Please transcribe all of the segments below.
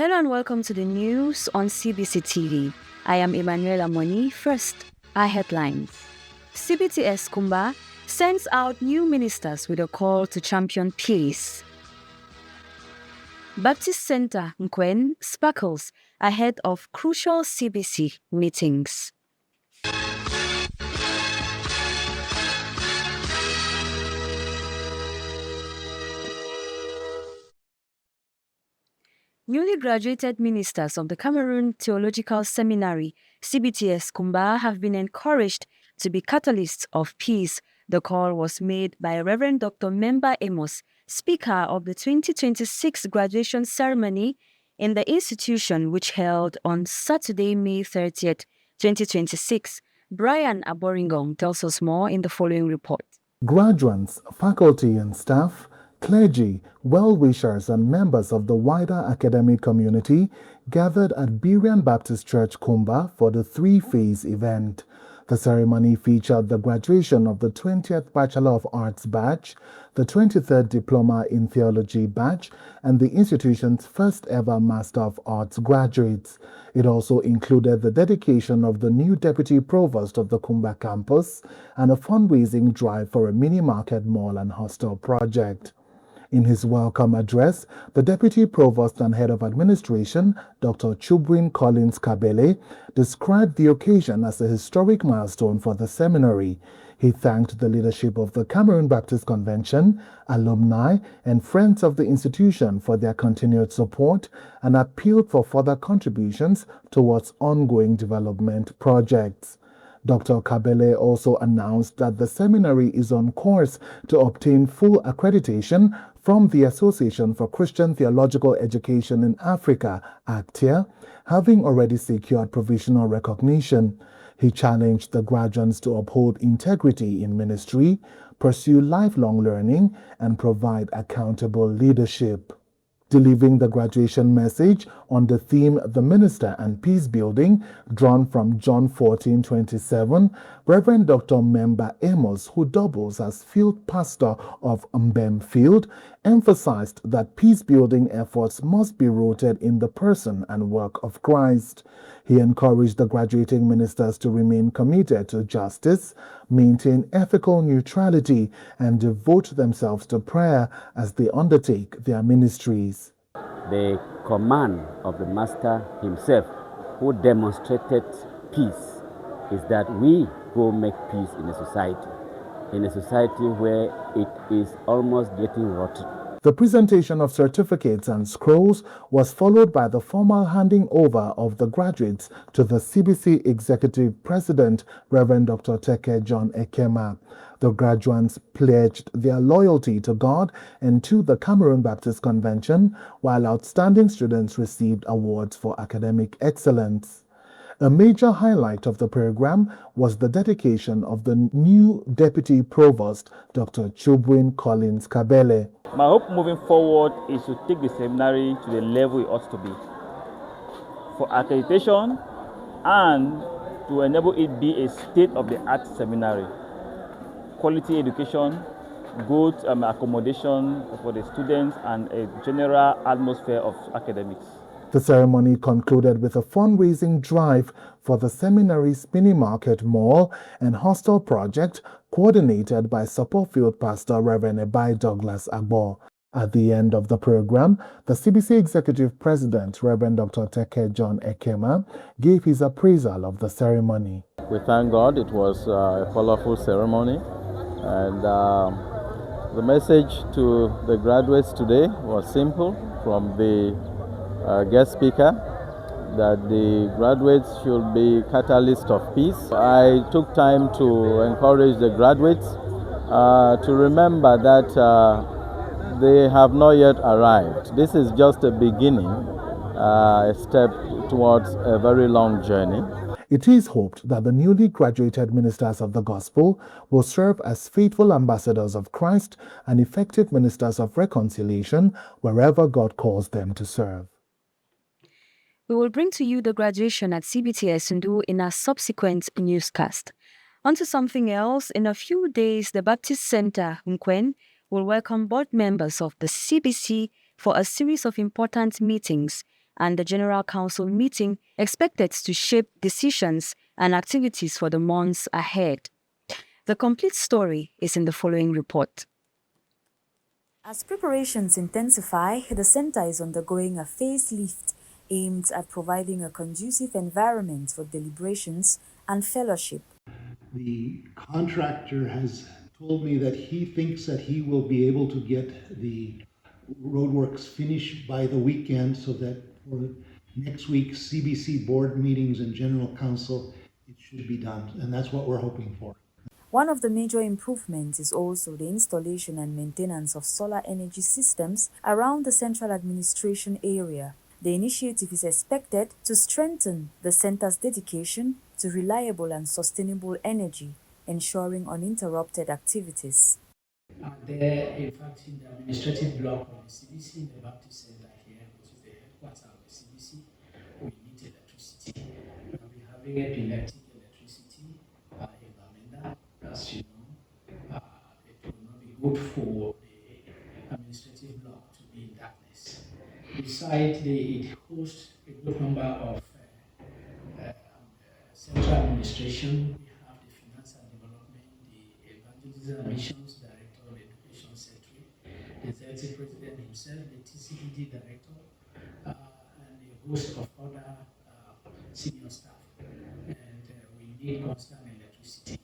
Hello and welcome to the news on Cbctv. I am Emmanuel Amoni. First, our headlines. CBTS Kumba sends out new ministers with a call to champion peace. Baptist Center Nkwen sparkles ahead of crucial CBC meetings. Newly graduated ministers of the Cameroon Theological Seminary, CBTS Kumba, have been encouraged to be catalysts of peace. The call was made by Reverend Dr. Memba Amos, speaker of the 2026 graduation ceremony in the institution, which held on Saturday, May 30th, 2026. Brian Aboringong tells us more in the following report. Graduates, faculty and staff, clergy, well-wishers and members of the wider academic community gathered at Berean Baptist Church Kumba for the three-phase event. The ceremony featured the graduation of the 20th Bachelor of Arts batch, the 23rd Diploma in Theology batch, and the institution's first ever Master of Arts graduates. It also included the dedication of the new Deputy Provost of the Kumba campus and a fundraising drive for a mini-market mall and hostel project. In his welcome address, the Deputy Provost and Head of Administration, Dr. Chubwin Collins Kabele, described the occasion as a historic milestone for the seminary. He thanked the leadership of the Cameroon Baptist Convention, alumni, and friends of the institution for their continued support and appealed for further contributions towards ongoing development projects. Dr. Kabele also announced that the seminary is on course to obtain full accreditation from the Association for Christian Theological Education in Africa, ACTIA, having already secured provisional recognition. He challenged the graduates to uphold integrity in ministry, pursue lifelong learning, and provide accountable leadership. Delivering the graduation message on the theme The Minister and Peace Building, drawn from John 14:27, Reverend Dr. Memba Amos, who doubles as field pastor of Mbem Field, emphasized that peace-building efforts must be rooted in the person and work of Christ. He encouraged the graduating ministers to remain committed to justice, maintain ethical neutrality, and devote themselves to prayer as they undertake their ministries. The command of the Master himself, who demonstrated peace, is that we go make peace in a society where it is almost getting rotten. The presentation of certificates and scrolls was followed by the formal handing over of the graduates to the CBC Executive President, Reverend Dr. Teke John Ekema. The graduates pledged their loyalty to God and to the Cameroon Baptist Convention, while outstanding students received awards for academic excellence. A major highlight of the program was the dedication of the new Deputy Provost, Dr. Chubwin Collins Kabele. My hope moving forward is to take the seminary to the level it ought to be, for accreditation and to enable it be a state-of-the-art seminary. Quality education, good accommodation for the students, and a general atmosphere of academics. The ceremony concluded with a fundraising drive for the seminary's mini-market mall and hostel project coordinated by Support Pastor Reverend Ebai Douglas Agbo. At the end of the program, the CBC Executive President, Reverend Dr. Teke John Ekema, gave his appraisal of the ceremony. We thank God. It was a colorful ceremony, and the message to the graduates today was simple from the guest speaker, that the graduates should be catalysts of peace. I took time to encourage the graduates to remember that they have not yet arrived. This is just a beginning, a step towards a very long journey. It is hoped that the newly graduated ministers of the gospel will serve as faithful ambassadors of Christ and effective ministers of reconciliation wherever God calls them to serve. We will bring to you the graduation at CBTS Ndu in our subsequent newscast. On to something else. In a few days, the Baptist Center Nkwen will welcome board members of the CBC for a series of important meetings and the General Council meeting expected to shape decisions and activities for the months ahead. The complete story is in the following report. As preparations intensify, the center is undergoing a facelift aimed at providing a conducive environment for deliberations and fellowship. The contractor has told me that he thinks that he will be able to get the roadworks finished by the weekend so that for next week's CBC board meetings and general council, it should be done. And that's what we're hoping for. One of the major improvements is also the installation and maintenance of solar energy systems around the central administration area. The initiative is expected to strengthen the center's dedication to reliable and sustainable energy, ensuring uninterrupted activities. There, in fact, in the administrative block of the CBC, in the Baptist Center here, which is the headquarters of the CBC, we need electricity. We're having epileptic electricity in Bamenda, as you know. It will not be good for the administrative block to be in darkness. Besides, it hosts a good number of central administration. We have the finance and development, the evangelism and missions director, the education secretary, the executive president himself, the TCBD director, and a host of other senior staff. And we need constant electricity.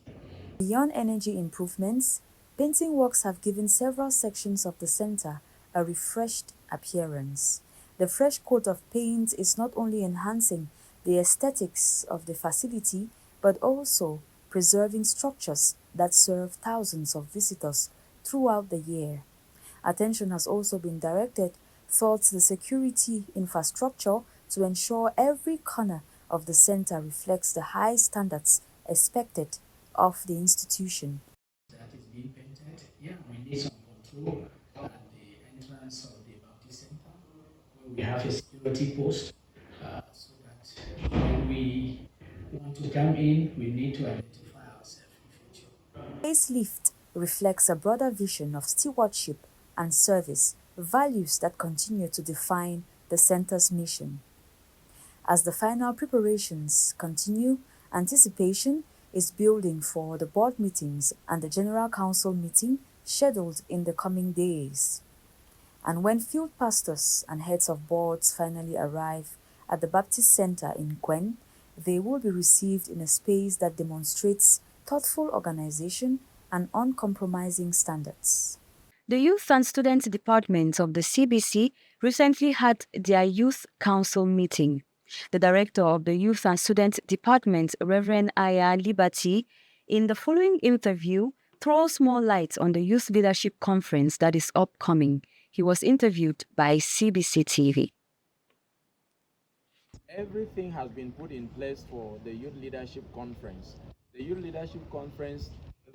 Beyond energy improvements, painting works have given several sections of the center a refreshed appearance. The fresh coat of paint is not only enhancing the aesthetics of the facility, but also preserving structures that serve thousands of visitors throughout the year. Attention has also been directed towards the security infrastructure to ensure every corner of the center reflects the high standards expected of the institution. That is being painted. Yeah, we need some control at the entrance of the Baptist Center, where we have a security post, so that when we want to come in, we need to identify ourselves in future. Facelift reflects a broader vision of stewardship and service, values that continue to define the center's mission. As the final preparations continue, anticipation is building for the board meetings and the General Council meeting scheduled in the coming days. And when field pastors and heads of boards finally arrive at the Baptist Center in Gwen, they will be received in a space that demonstrates thoughtful organization and uncompromising standards. The Youth and Student Department of the CBC recently had their Youth Council meeting. The director of the Youth and Student Department, Reverend Aya Liberty, in the following interview, throws more light on the Youth Leadership Conference that is upcoming. He was interviewed by Cbctv. Everything has been put in place for the Youth Leadership Conference. The Youth Leadership Conference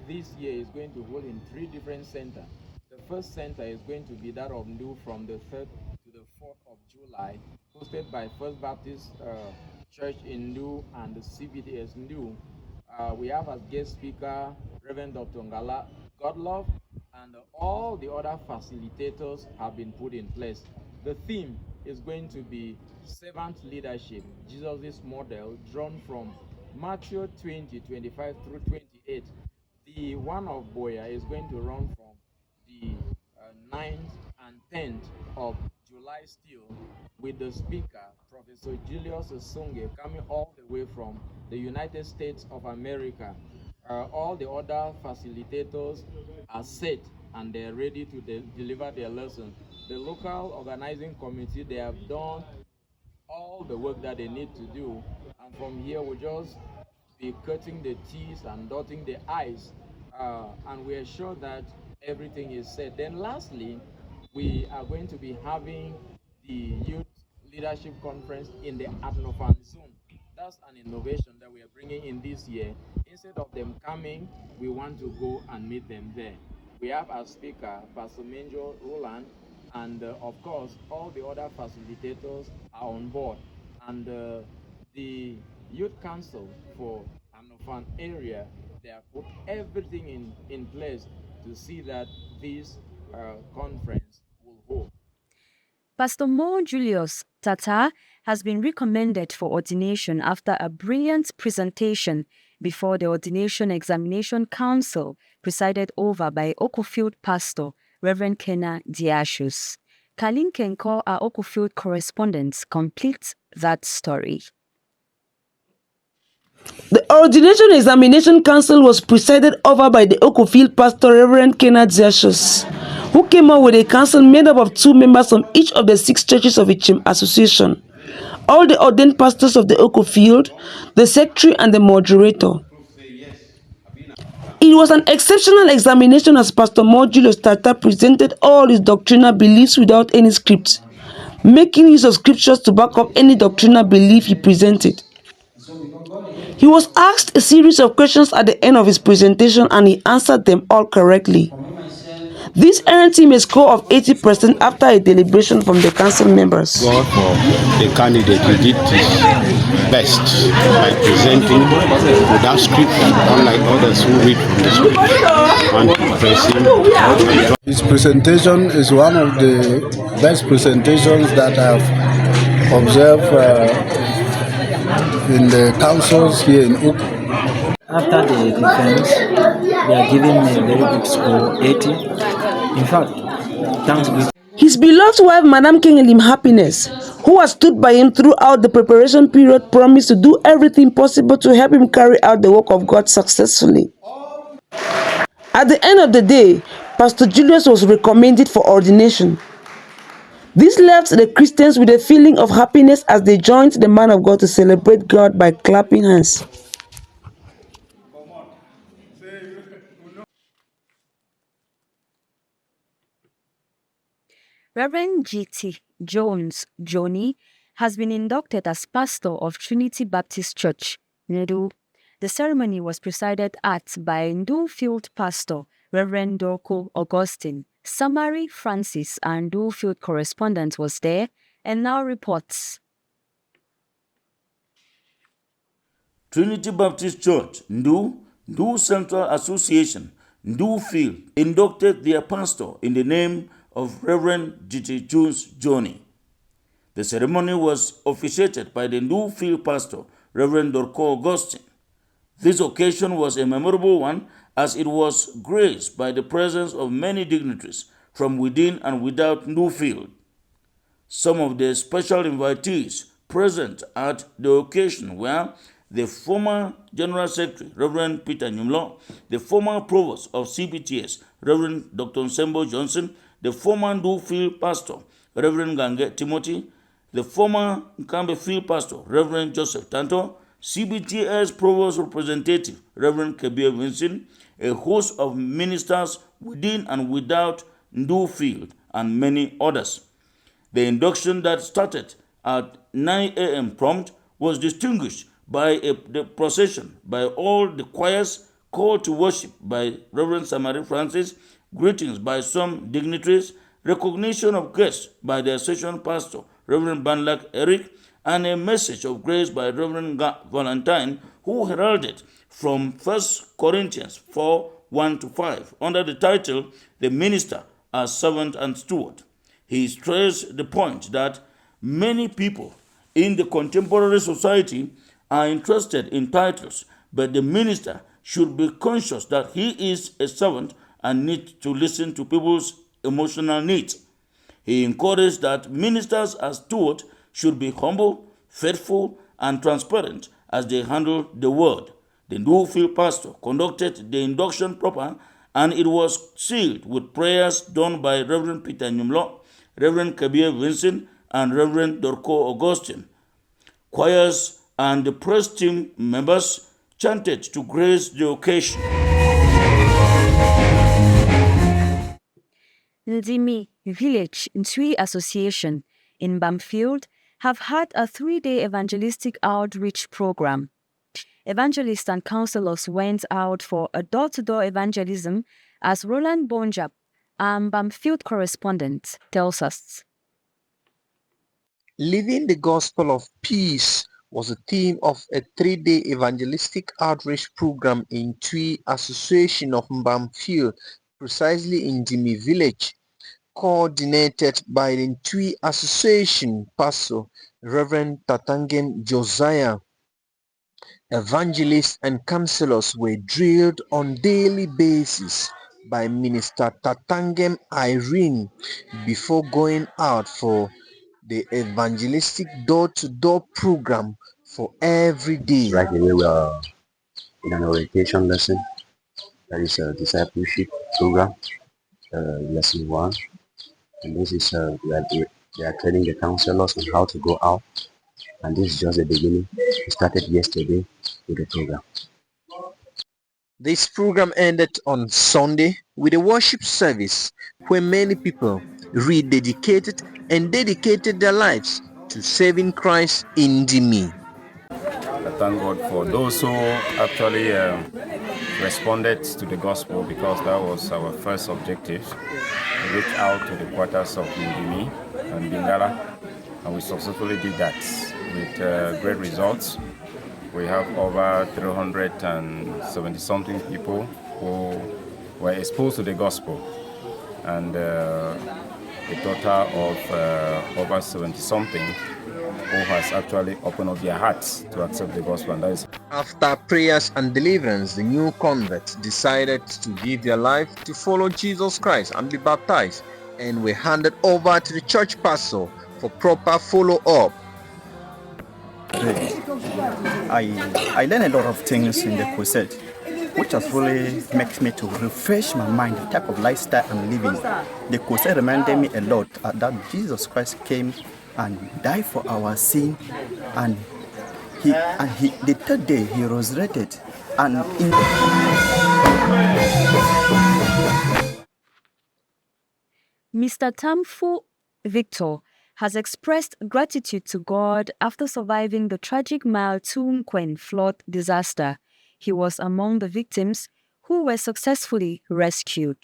this year is going to hold in 3 different centers. The first center is going to be that of Ndu from the 3rd to the 4th of July, hosted by First Baptist Church in Ndu and the CBTS Ndu. We have as guest speaker Reverend Dr. Ngala Godlove, and all the other facilitators have been put in place. The theme is going to be servant leadership, Jesus' model, drawn from Matthew 20:25 through 28. The one of Boya is going to run from the 9th and 10th of July still, with the speaker, Professor Julius Osunge, coming all the way from the United States of America. All the other facilitators are set and they're ready to deliver their lesson. The local organizing committee, they have done all the work that they need to do, and from here we'll just be cutting the T's and dotting the I's, and we are sure that everything is set. Then lastly, we are going to be having the Youth Leadership Conference in the Atnofan zone. That's an innovation that we are bringing in this year. Instead of them coming, we want to go and meet them there. We have as speaker Pastor Menjo Roland, and of course all the other facilitators are on board, and the Youth Council for Anofan area, they have put everything in place to see that this conference will hold. Pastor Mo Julius Tata has been recommended for ordination after a brilliant presentation before the Ordination Examination Council presided over by Okofield pastor Reverend Kenna Diashus. Kalin Kenko, our Okofield correspondent, completes that story. The Ordination Examination Council was presided over by the Okofield pastor Reverend Kenna Diashus, who came up with a council made up of 2 members from each of the 6 churches of Ichim Association, all the ordained pastors of the Okofield, the secretary and the moderator. It was an exceptional examination as Pastor Modulo Tata presented all his doctrinal beliefs without any script, making use of scriptures to back up any doctrinal belief he presented. He was asked a series of questions at the end of his presentation and he answered them all correctly. This earned him a score of 80% after a deliberation from the council members. God for the candidate, he did his best by presenting without script, unlike others who read from the script and pressing. His presentation is one of the best presentations that I've observed in the councils here in Uku. After the defense, they are giving me a very good score, 80. In fact, thanks be. His beloved wife, Madam Kengelim Happiness, who has stood by him throughout the preparation period, promised to do everything possible to help him carry out the work of God successfully. At the end of the day, Pastor Julius was recommended for ordination. This left the Christians with a feeling of happiness as they joined the man of God to celebrate God by clapping hands. Reverend G.T. Jones Joni has been inducted as pastor of Trinity Baptist Church, Nedu. The ceremony was presided at by Ndufield pastor Reverend Dorko Augustine. Samari Francis and Ndufield correspondent was there and now reports. Trinity Baptist Church, Ndu Central Association, Ndufield, inducted their pastor in the name of Reverend G.T. Jones Joni. The ceremony was officiated by the Ndufield pastor, Reverend Dorko Augustine. This occasion was a memorable one as it was graced by the presence of many dignitaries from within and without Ndufield. Some of the special invitees present at the occasion were the former General Secretary, Reverend Peter Nyumlo, the former Provost of CBTS, Reverend Dr. Nsembo Johnson, the former Ndufield pastor, Reverend Gange Timothy, the former Nkambe Field pastor, Reverend Joseph Tanto, CBTS Provost Representative, Reverend Kebir Vincent, a host of ministers within and without Ndufield, and many others. The induction that started at 9 a.m. prompt was distinguished by the procession by all the choirs, called to worship by Reverend Samari Francis, greetings by some dignitaries, recognition of guests by the session pastor, Reverend Banlak Eric, and a message of grace by Reverend Valentine, who heralded from 1 Corinthians 4:1-5 under the title, The Minister as Servant and Steward. He stressed the point that many people in the contemporary society are interested in titles, but the minister should be conscious that he is a servant and needs to listen to people's emotional needs. He encouraged that ministers as stewards should be humble, faithful, and transparent as they handle the word. The Ndufield pastor conducted the induction proper, and it was sealed with prayers done by Reverend Peter Nyumlo, Reverend Kabir Vincent, and Reverend Dorko Augustine. Choirs and the press team members chanted to grace the occasion. Ndimi Village Ntwi Association in Bamfield have had a 3-day evangelistic outreach program. Evangelists and counselors went out for a door-to-door evangelism, as Roland Bonjab, Bamfield correspondent, tells us. Living the Gospel of Peace was the theme of a 3-day evangelistic outreach program in Twi Association of Bamfield, precisely in Ndimi Village. coordinated by the Ntwi Association Pastor Reverend Tatangem Josiah. Evangelists and counselors were drilled on daily basis by Minister Tatangem Irene before going out for the evangelistic door-to-door program for every day. Right away, we are in an orientation lesson. That is a discipleship program, lesson 1. And this is they are training the counselors on how to go out. And this is just the beginning. We started yesterday with the program. This program ended on Sunday with a worship service where many people rededicated and dedicated their lives to saving Christ in the me. I thank God for those who actually responded to the gospel, because that was our first objective, to reach out to the quarters of Ndimi and Bingala, and we successfully did that with great results. We have over 370 something people who were exposed to the gospel, and a total of over 70 something who has actually opened up their hearts to accept the gospel. And that is After prayers and deliverance, the new converts decided to give their life to follow Jesus Christ and be baptized, and were handed over to the church pastor for proper follow-up. I learned a lot of things in the crusade, which has really makes me to refresh my mind, the type of lifestyle I'm living. The crusade reminded me a lot that Jesus Christ came and died for our sin, and the third day he resurrected, and Mr. Tamfu Victor has expressed gratitude to God after surviving the tragic Mile Tungkwen flood disaster. He was among the victims who were successfully rescued.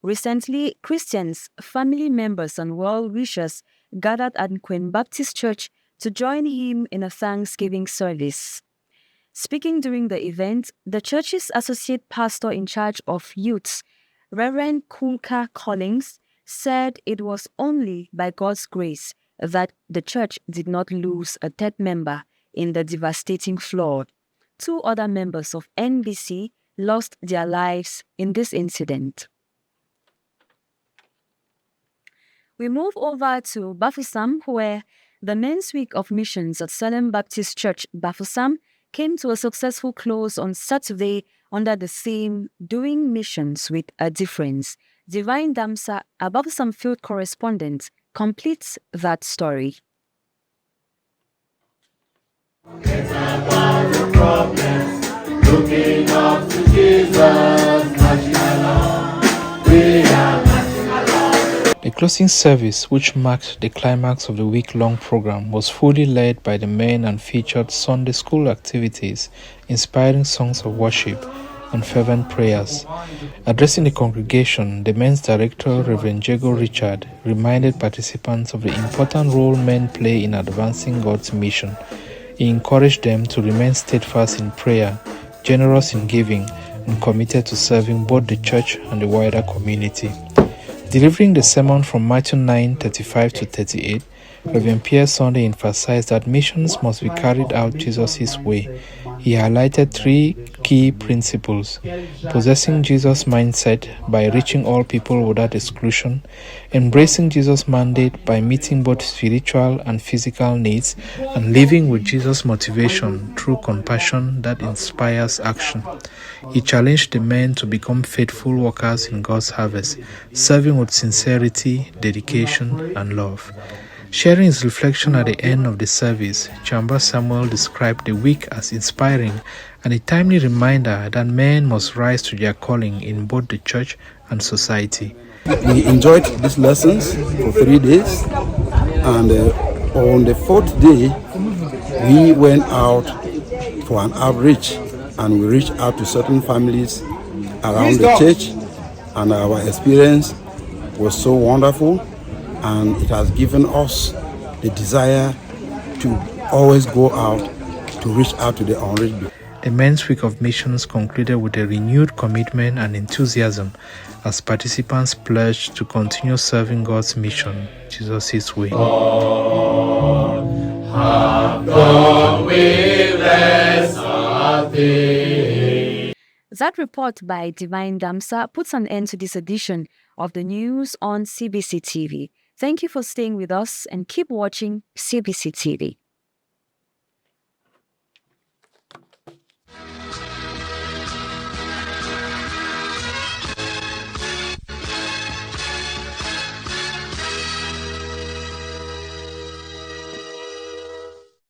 Recently, Christians, family members, and well-wishers gathered at Nkwen Baptist Church to join him in a Thanksgiving service. Speaking during the event, the church's associate pastor in charge of youths, Reverend Kulka Collins, said it was only by God's grace that the church did not lose a third member in the devastating flood. 2 other members of NBC lost their lives in this incident. We move over to Bafusam, where the Men's Week of Missions at Salem Baptist Church, Bafusam, came to a successful close on Saturday under the theme Doing Missions with a Difference. Divine Damsa, a Bafusam field correspondent, completes that story. Looking up to Jesus, marching along. We are marching along. The closing service, which marked the climax of the week-long program, was fully led by the men and featured Sunday school activities, inspiring songs of worship, and fervent prayers. Addressing the congregation, the men's director, Reverend Jago Richard, reminded participants of the important role men play in advancing God's mission. He encouraged them to remain steadfast in prayer, generous in giving, and committed to serving both the church and the wider community. Delivering the sermon from Matthew 9:35-38, Reverend Pierre Sunday emphasized that missions must be carried out Jesus' way. He highlighted 3 key principles: possessing Jesus' mindset by reaching all people without exclusion, embracing Jesus' mandate by meeting both spiritual and physical needs, and living with Jesus' motivation through compassion that inspires action. He challenged the men to become faithful workers in God's harvest, serving with sincerity, dedication, and love. Sharing his reflection at the end of the service, Chamba Samuel described the week as inspiring and a timely reminder that men must rise to their calling in both the church and society. We enjoyed these lessons for 3 days, and on the 4th day, we went out for an outreach, and we reached out to certain families around the church, and our experience was so wonderful, and it has given us the desire to always go out to reach out to the unreached. The Men's Week of Missions concluded with a renewed commitment and enthusiasm as participants pledged to continue serving God's mission, Jesus' way. That report by Divine Damsa puts an end to this edition of the news on CBC TV. Thank you for staying with us and keep watching CBC TV.